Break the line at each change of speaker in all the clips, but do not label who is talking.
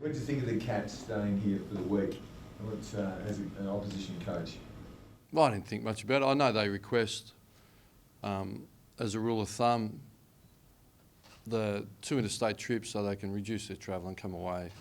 What do you think of the Cats staying here for the week? What's, as an opposition coach?
Well, I didn't think much about it. I know they request, as a rule of thumb, the 2 interstate trips so they can reduce their travel and come away,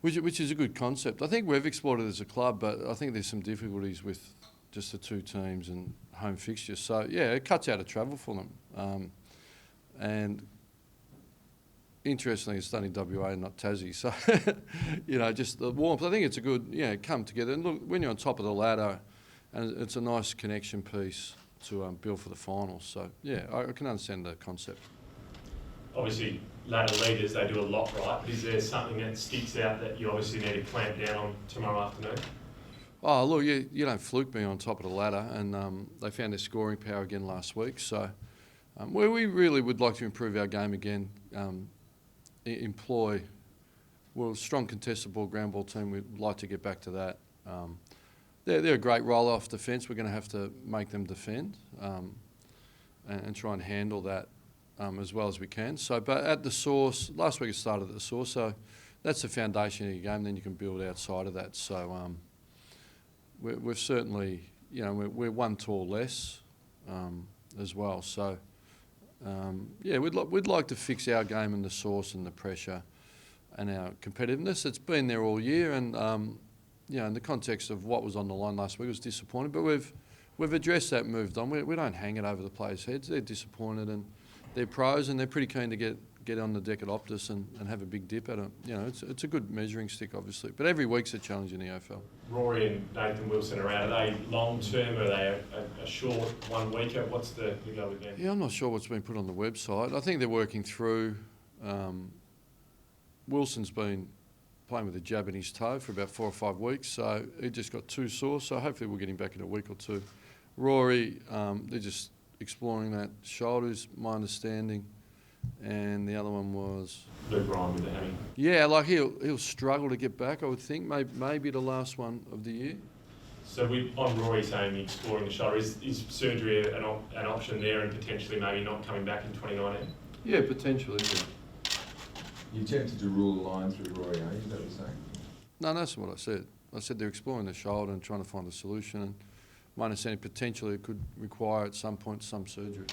which is a good concept. I think we've explored it as a club, but I think there's some difficulties with just the 2 teams and home fixtures. So, yeah, it cuts out of travel for them. And interestingly, it's only WA, not Tassie. So, just the warmth. I think it's a good, come together. And look, when you're on top of the ladder, and it's a nice connection piece to build for the finals. So, yeah, I can understand the concept.
Obviously, ladder leaders, they do a lot right, but is there something that sticks out that you obviously need to clamp down on tomorrow afternoon?
Oh, look, you don't fluke being on top of the ladder, and they found their scoring power again last week. So, where we really would like to improve our game again, employ, strong contested ball, ground ball team. We'd like to get back to that. They're a great roll-off defence. We're going to have to make them defend and try and handle that as well as we can. So, but at the source, last week it started at the source, so that's the foundation of your game. Then you can build outside of that. So, we've certainly, we're 1 tall less as well. So, we'd like to fix our game and the source and the pressure and our competitiveness. It's been there all year, and in the context of what was on the line last week, it was disappointing. But we've addressed that, and moved on. We don't hang it over the players' heads. They're disappointed, and they're pros, and they're pretty keen to get on the deck at Optus and have a big dip at it. It's a good measuring stick, obviously. But every week's a challenge in the AFL.
Rory and Nathan Wilson are out. Are they long-term, or are they a short 1 weeker? What's the go with them?
Yeah, I'm not sure what's been put on the website. I think they're working through. Wilson's been playing with a jab in his toe for about 4 or 5 weeks, so he just got too sore. So hopefully we'll get him back in a week or 2. Rory, they're just exploring that shoulders, my understanding, and the other one was
Luke Ryan with the hammy.
Yeah, like he'll struggle to get back. I would think maybe the last one of the year.
So on Rory saying exploring the shoulder, is surgery an option there, and potentially maybe not coming back in 2019?
Yeah, potentially. Yeah.
You're tempted to rule the line through Rory, are you? Is that what you're saying?
No, that's what I said. I said they're exploring the shoulder and trying to find a solution. And my understanding, potentially it could require at some point some surgery.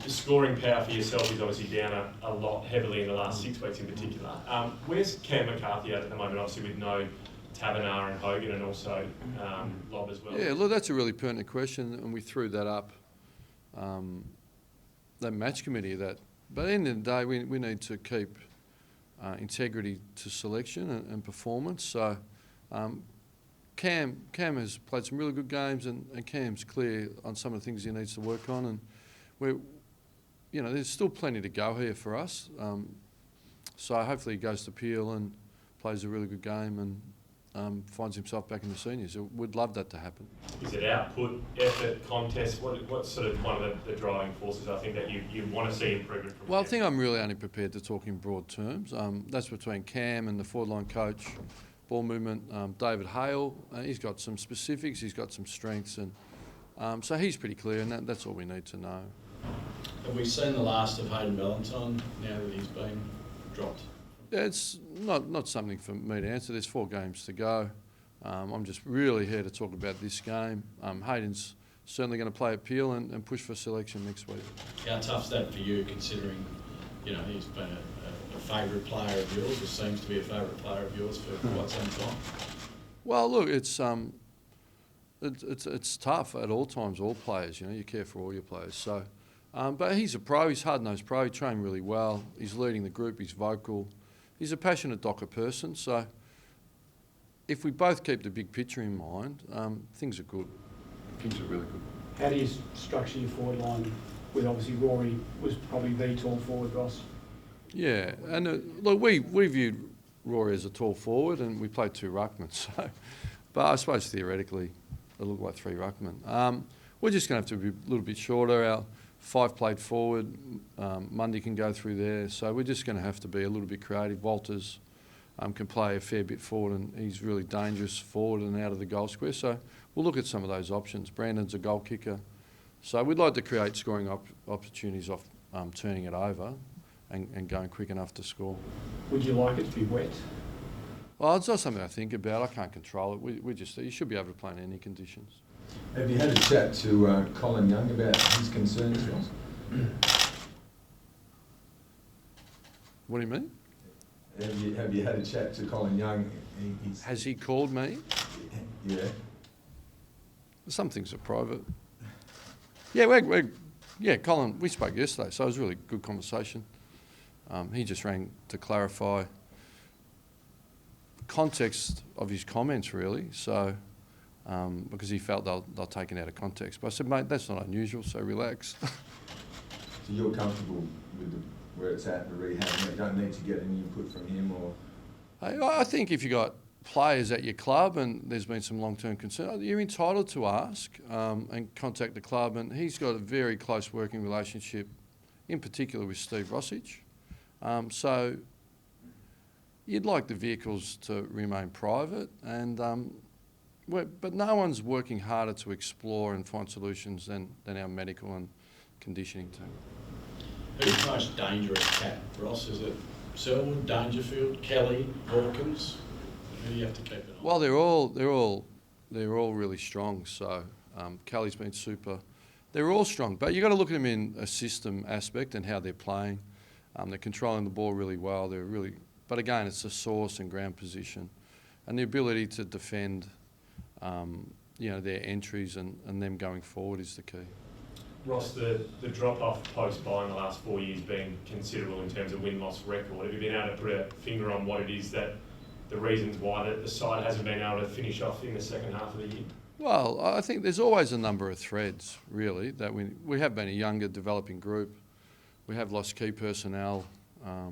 The scoring power for yourself is obviously down a lot heavily in the last 6 weeks in particular. Where's Cam McCarthy at the moment, obviously with no Tavernar and Hogan, and also Lob as well?
Yeah, look, that's a really pertinent question, and we threw that up, that match committee. But at the end of the day, we need to keep integrity to selection and performance. So Cam has played some really good games, and Cam's clear on some of the things he needs to work on, and there's still plenty to go here for us. So hopefully he goes to Peel and plays a really good game and finds himself back in the seniors. We'd love that to happen.
Is it output, effort, contest? What's sort of one of the driving forces, I think, that you want to see improvement from?
Well, I think I'm really only prepared to talk in broad terms. That's between Cam and the forward line coach, ball movement, David Hale. He's got some specifics, he's got some strengths, and so he's pretty clear, and that's all we need to know.
Have we seen the last of Hayden Valentine now that he's been dropped?
Yeah, it's not something for me to answer. There's 4 games to go. I'm just really here to talk about this game. Hayden's certainly going to play at Peel and push for selection next week.
How tough's that for you, considering he's been a favourite player of yours, or seems to be a favourite player of yours for quite some time?
Well, look, it's tough at all times. All players, you care for all your players. So, but he's a pro. He's a hard-nosed pro. He trained really well. He's leading the group. He's vocal. He's a passionate Docker person. So, if we both keep the big picture in mind, things are good. Things are really good.
How do you structure your forward line with, obviously, Rory was probably the tall forward, Ross?
Yeah, and look, we viewed Rory as a tall forward, and we played 2 ruckmen. So, but I suppose theoretically it looked like 3 ruckmen. We're just going to have to be a little bit shorter. Our 5 played forward. Mundy can go through there. So we're just going to have to be a little bit creative. Walters can play a fair bit forward, and he's really dangerous forward and out of the goal square. So we'll look at some of those options. Brandon's a goal kicker. So we'd like to create scoring opportunities off turning it over. and going quick enough to score.
Would you like it to be wet?
Well, it's not something I think about. I can't control it. We just, you should be able to play in any conditions.
Have you had a chat to Colin Young about his concerns, Ross?
What do you mean?
Have you had a chat to Colin Young?
Has he called me?
Yeah.
Some things are private. Yeah, Colin, we spoke yesterday, so it was a really good conversation. He just rang to clarify the context of his comments, really, so because he felt they're taken out of context. But I said, mate, that's not unusual, so relax.
So you're comfortable with where it's at, the rehab, and you don't need to get any input from him, or?
I think if you've got players at your club and there's been some long-term concern, you're entitled to ask and contact the club, and he's got a very close working relationship, in particular with Steve Rossich. So you'd like the vehicles to remain private, and but no one's working harder to explore and find solutions than our medical and conditioning team.
Who's the most dangerous cat, Ross? Is it Selwood, Dangerfield, Kelly, Hawkins? Who do you have to keep an eye on?
Well, they're all really strong. So Kelly's been super. They're all strong, but you got to look at them in a system aspect and how they're playing. They're controlling the ball really well. But again, it's the source and ground position, and the ability to defend. Their entries and them going forward is the key.
Ross, the drop-off post-buy in the last 4 years been considerable in terms of win-loss record. Have you been able to put a finger on what it is that the reasons why the side hasn't been able to finish off in the second half of the year?
Well, I think there's always a number of threads, really, that we have been a younger developing group. We have lost key personnel. I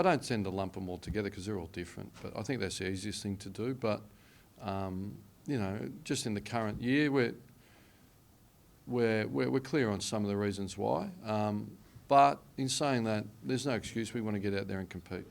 don't tend to lump them all together because they're all different, but I think that's the easiest thing to do. But, just in the current year, we're clear on some of the reasons why. But in saying that, there's no excuse. We want to get out there and compete.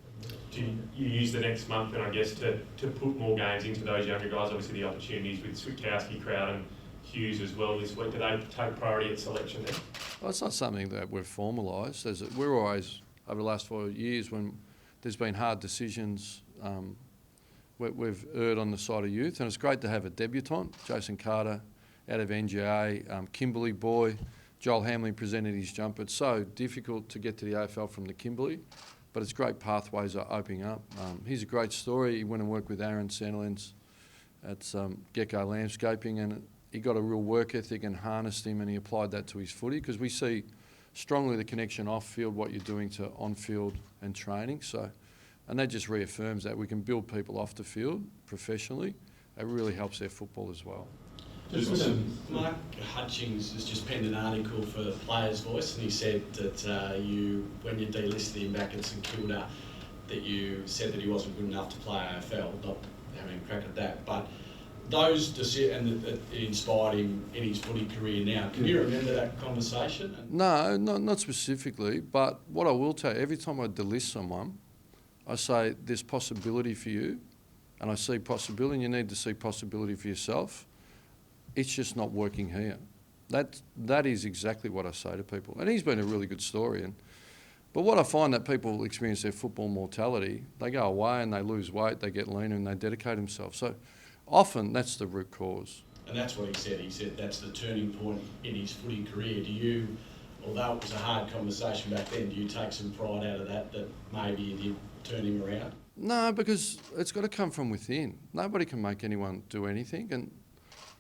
Do you use the next month then, I guess, to put more games into those younger guys? Obviously the opportunities with Switkowski, Crowd and Hughes as well this week. Do they take priority at selection then?
Well, it's not something that we've formalised. We're always, over the last 4 years, when there's been hard decisions, we've erred on the side of youth. And it's great to have a debutant, Jason Carter, out of NGA, Kimberley boy. Joel Hamlin presented his jumper. It's so difficult to get to the AFL from the Kimberley, but it's great pathways are opening up. He's a great story. He went and worked with Aaron Sandilands at Gecko Landscaping, and he got a real work ethic and harnessed him, and he applied that to his footy, because we see strongly the connection off-field, what you're doing to on-field and training. So, and that just reaffirms that we can build people off the field professionally. It really helps their football as well.
Mark Hutchings has just penned an article for the Players' Voice, and he said that when you delisted him back at St Kilda, that you said that he wasn't good enough to play AFL, not having a crack at that, but those decisions that inspired him in his footy career now. Can you remember that conversation?
No, not specifically, but what I will tell you, every time I delist someone, I say there's possibility for you, and I see possibility, and you need to see possibility for yourself. It's just not working here. That is exactly what I say to people. And he's been a really good story. But what I find that people experience their football mortality, they go away and they lose weight, they get leaner and they dedicate themselves. So often that's the root cause.
And that's what he said. He said that's the turning point in his footy career. Do you, although it was a hard conversation back then, do you take some pride out of that maybe you did turn him around?
No, because it's got to come from within. Nobody can make anyone do anything. And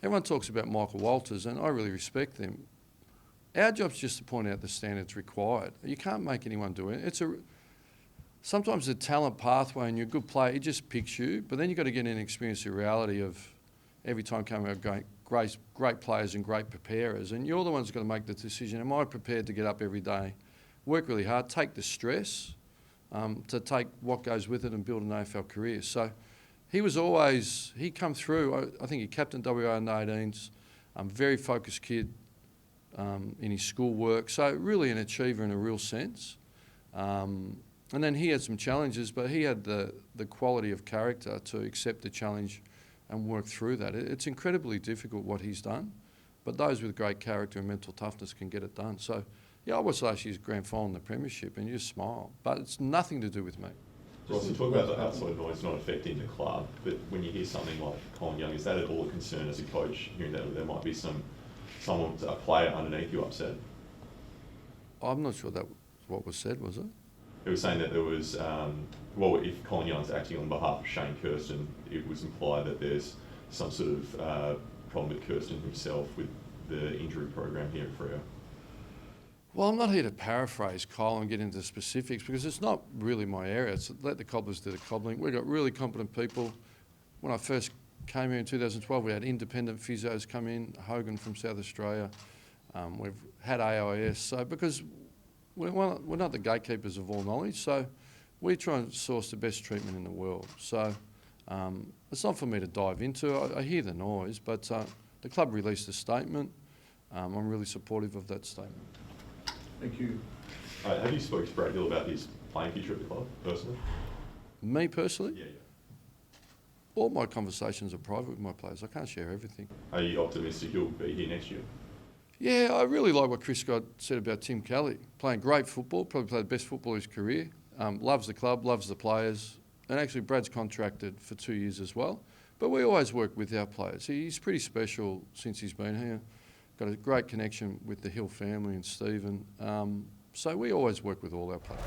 everyone talks about Michael Walters, and I really respect them. Our job's just to point out the standards required. You can't make anyone do it. Sometimes the talent pathway and you're a good player, it just picks you, but then you've got to get in and experience the reality of every time coming out great players and great preparers, and you're the ones who's got to make the decision. Am I prepared to get up every day, work really hard, take the stress, to take what goes with it and build an AFL career? So he come through. I think he captained WA under-18s, very focused kid in his schoolwork. So really an achiever in a real sense. And then he had some challenges, but he had the quality of character to accept the challenge and work through that. It's incredibly difficult what he's done, but those with great character and mental toughness can get it done. So Yeah, I watched last year's grand final in the Premiership and you just smile. But it's nothing to do with me.
Ross, you talk about the outside noise not affecting the club, but when you hear something like Colin Young, is that at all a concern as a coach, hearing that there might be a player underneath you upset?
I'm not sure that was what was said, was it?
It was saying that there was, if Colin Young's acting on behalf of Shane Kirsten, it was implied that there's some sort of problem with Kirsten himself with the injury program here at Freo.
Well, I'm not here to paraphrase Kyle and get into specifics because it's not really my area. It's let the cobblers do the cobbling. We've got really competent people. When I first came here in 2012, we had independent physios come in, Hogan from South Australia. We've had AIS. So because we're not the gatekeepers of all knowledge, so we try and source the best treatment in the world. So it's not for me to dive into. I hear the noise, but the club released a statement. I'm really supportive of that statement.
Thank you.
Have you spoken to Brad Hill about his playing future at the club, personally?
Me personally?
Yeah.
All my conversations are private with my players. I can't share everything.
Are you optimistic he'll be here next year?
Yeah, I really like what Chris Scott said about Tim Kelly. Playing great football, probably played the best football of his career. Loves the club, loves the players. And actually Brad's contracted for 2 years as well. But we always work with our players. He's pretty special since he's been here. Got a great connection with the Hill family and Stephen. So we always work with all our players.